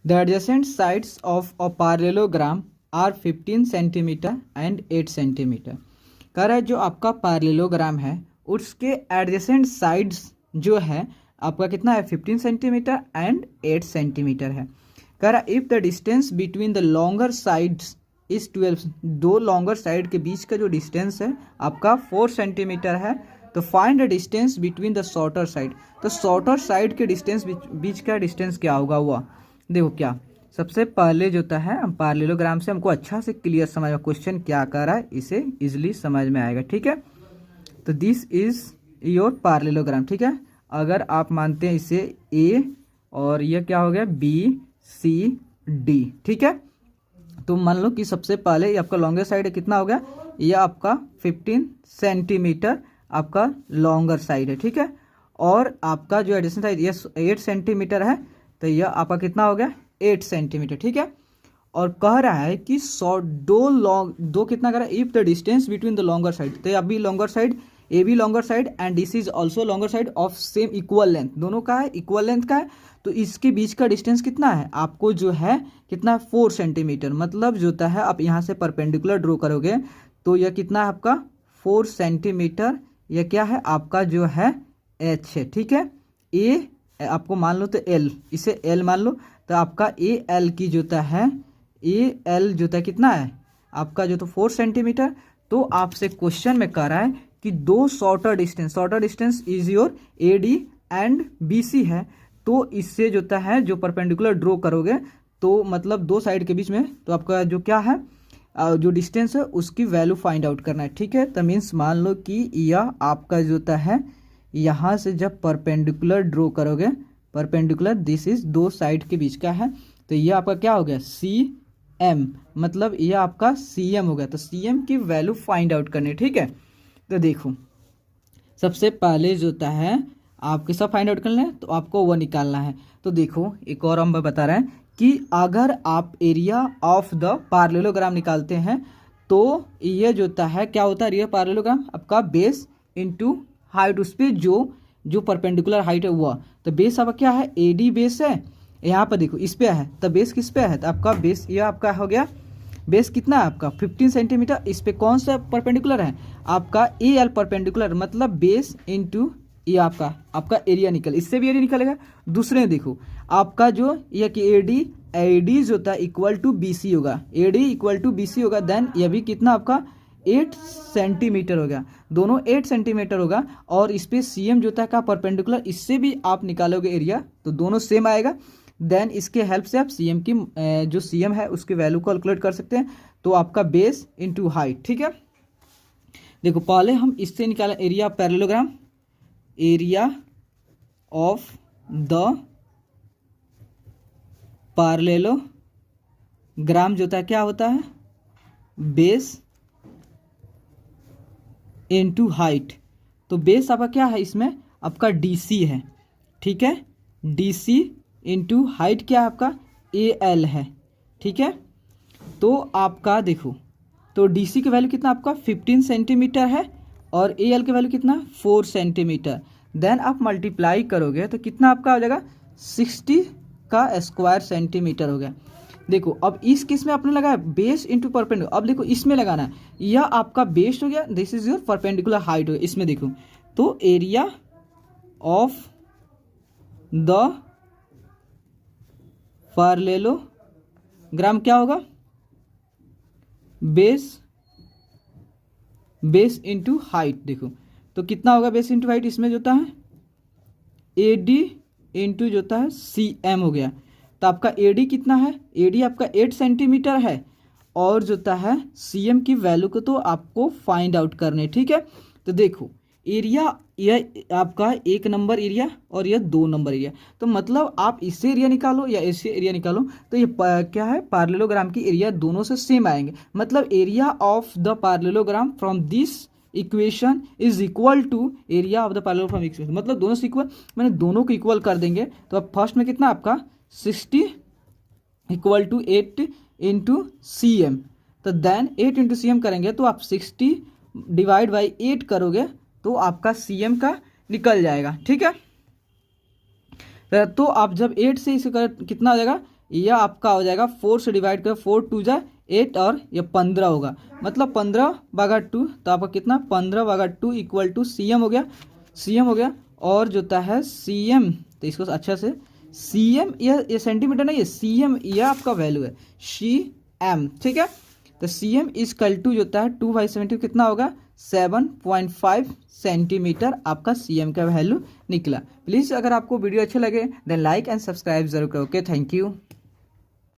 The adjacent sides of a parallelogram are 15 centimetre and 8 centimetre. कह रहा है जो आपका पैरेललोग्राम है उसके एडजेसेंट साइड्स जो है आपका कितना है 15 सेंटीमीटर एंड 8 सेंटीमीटर है। कह रहा है if the distance between the longer sides is 12, दो लॉन्गर साइड के बीच का जो डिस्टेंस है आपका 4 सेंटीमीटर है, तो find the distance between the shorter side. तो शॉर्टर साइड के डिस्टेंस बीच का डिस्टेंस क्या होगा हुआ। देखो क्या सबसे पहले जो होता है हम पैरेललोग्राम से हमको अच्छा से क्लियर समझ में क्वेश्चन क्या कर रहा है इसे इजिली समझ में आएगा। ठीक है, तो दिस इज योर पैरेललोग्राम। ठीक है, अगर आप मानते हैं इसे ए और ये क्या हो गया बी सी डी। ठीक है, तो मान लो कि सबसे पहले ये आपका लॉन्गर साइड है, कितना हो गया ये आपका 15 सेंटीमीटर आपका लॉन्गर साइड है। ठीक है, और आपका जो एडिशनल साइड ये 8 सेंटीमीटर है, तो यह आपका कितना हो गया 8 सेंटीमीटर। ठीक है, और कह रहा है कि दो कितना कर रहा है if the distance between the longer side, तो अभी longer side A B longer side and this is also longer side of same equal length, दोनों का है इक्वल लेंथ का है, तो इसके बीच का डिस्टेंस कितना है आपको जो है कितना 4 सेंटीमीटर। मतलब जो होता है आप यहाँ से परपेंडिकुलर ड्रॉ करोगे तो यह कितना है आपका 4 सेंटीमीटर, यह क्या है आपका जो है एच है। ठीक है, ए आपको मान लो तो एल, इसे एल मान लो, तो आपका ए एल की जोता है ए एल जोता कितना है आपका जो तो 4 सेंटीमीटर। तो आपसे क्वेश्चन में कह रहा है कि दो shorter distance is your A D and B C है, तो इससे जोता है जो परपेंडिकुलर ड्रॉ करोगे तो मतलब दो साइड के बीच में तो आपका जो क्या है जो डिस्टेंस है उसकी वैल्यू फाइंड आउट करना है। ठीक है, तो मीन्स मान लो कि यह आपका जोता है यहाँ से जब परपेंडिकुलर ड्रॉ करोगे, परपेंडिकुलर दिस इज दो साइड के बीच का है, तो ये आपका क्या हो गया सी एम, मतलब ये आपका सी एम हो गया। तो सी एम की वैल्यू फाइंड आउट करनी है। ठीक है, तो देखो सबसे पहले जो होता है आपके सब फाइंड आउट करना है तो आपको वो निकालना है। तो देखो एक और हम बता रहे हैं कि अगर आप एरिया ऑफ द पैरेललोग्राम निकालते हैं तो ये जो होता है क्या होता है एरिया पैरेललोग्राम आपका बेस इनटू हाइट, उस पर जो परपेंडिकुलर हाइट है वो, तो बेस आपका क्या है ए डी बेस है, यहाँ पर देखो इस पे है, तो बेस किस पे है तो आपका बेस ये आपका हो गया बेस कितना है आपका 15 सेंटीमीटर, इस पे कौन सा परपेंडिकुलर है आपका ए एल परपेंडिकुलर, मतलब बेस इनटू ये आपका एरिया निकल, इससे भी एरिया निकलेगा। दूसरे देखो आपका जो ये कि ए डी जो होता है इक्वल टू बी सी होगा, A D equal to B C होगा, देन ये भी कितना आपका 8 सेंटीमीटर हो गया, दोनों 8 सेंटीमीटर होगा, और इस पे सी एम जो होता है का परपेंडिकुलर, इससे भी आप निकालोगे एरिया तो दोनों सेम आएगा। देन इसके हेल्प से आप सी एम की जो सी एम है उसकी वैल्यू कैलकुलेट कर सकते हैं, तो आपका बेस इनटू हाइट। ठीक है, देखो पहले हम इससे निकालें area of parallelogram, area of the parallelogram जो होता है क्या होता है बेस इनटू हाइट, तो बेस आपका क्या है इसमें आपका डीसी है। ठीक है, डीसी इनटू हाइट क्या है आपका ए एल है। ठीक है, तो आपका देखो तो डीसी की वैल्यू कितना आपका 15 सेंटीमीटर है और ए एल की वैल्यू कितना 4 सेंटीमीटर, देन आप मल्टीप्लाई करोगे तो कितना आपका हो जाएगा 60 का स्क्वायर सेंटीमीटर हो गया। देखो अब इस केस में आपने लगाया बेस इंटू परपेंडिकुलर, अब देखो इसमें लगाना है यह आपका बेस हो गया, this is your perpendicular height हो गया। इसमें देखो तो एरिया ऑफ द पैरेललोग्राम क्या होगा बेस इंटू हाइट। देखो तो कितना होगा बेस इंटू हाइट, इसमें जो होता है ए डी इंटू जो होता है सी एम हो गया, तो आपका ए डी कितना है ए डी आपका 8 सेंटीमीटर है, और जो होता है सी एम की वैल्यू को तो आपको फाइंड आउट करने। ठीक है, तो देखो एरिया यह आपका 1 नंबर एरिया और यह 2 नंबर एरिया, तो मतलब आप इससे एरिया निकालो या इससे एरिया निकालो तो ये क्या है पैरेललोग्राम की एरिया दोनों से सेम आएंगे, मतलब area of the parallelogram from this equation is equal to area of the parallelogram from equation, मतलब दोनों से इक्वल, मैंने दोनों को इक्वल कर देंगे। तो अब फर्स्ट में कितना आपका 60 equal to 8 into C M, तो देन 8 इंटू सी एम करेंगे तो आप 60 डिवाइड बाई 8 करोगे तो आपका सी एम का निकल जाएगा। ठीक है, तो आप जब 8 से इसे कर कितना आ जाएगा यह आपका हो जाएगा 4 से डिवाइड कर, 4 2 जा 8 और ये 15 होगा, मतलब 15/2, तो आपका कितना 15/2 इक्वल टू CM हो गया, CM हो गया। और जो होता है CM, तो इसको अच्छा से CM, ये सेंटीमीटर नहीं है, CM यह आपका वैल्यू है, CM, ठीक है। तो CM इज कल टू जो होता है 2/70 कितना होगा 7.5 सेंटीमीटर, आपका CM का वैल्यू निकला। प्लीज़ अगर आपको वीडियो अच्छे लगे देन लाइक एंड सब्सक्राइब जरूर करो। Okay, thank you.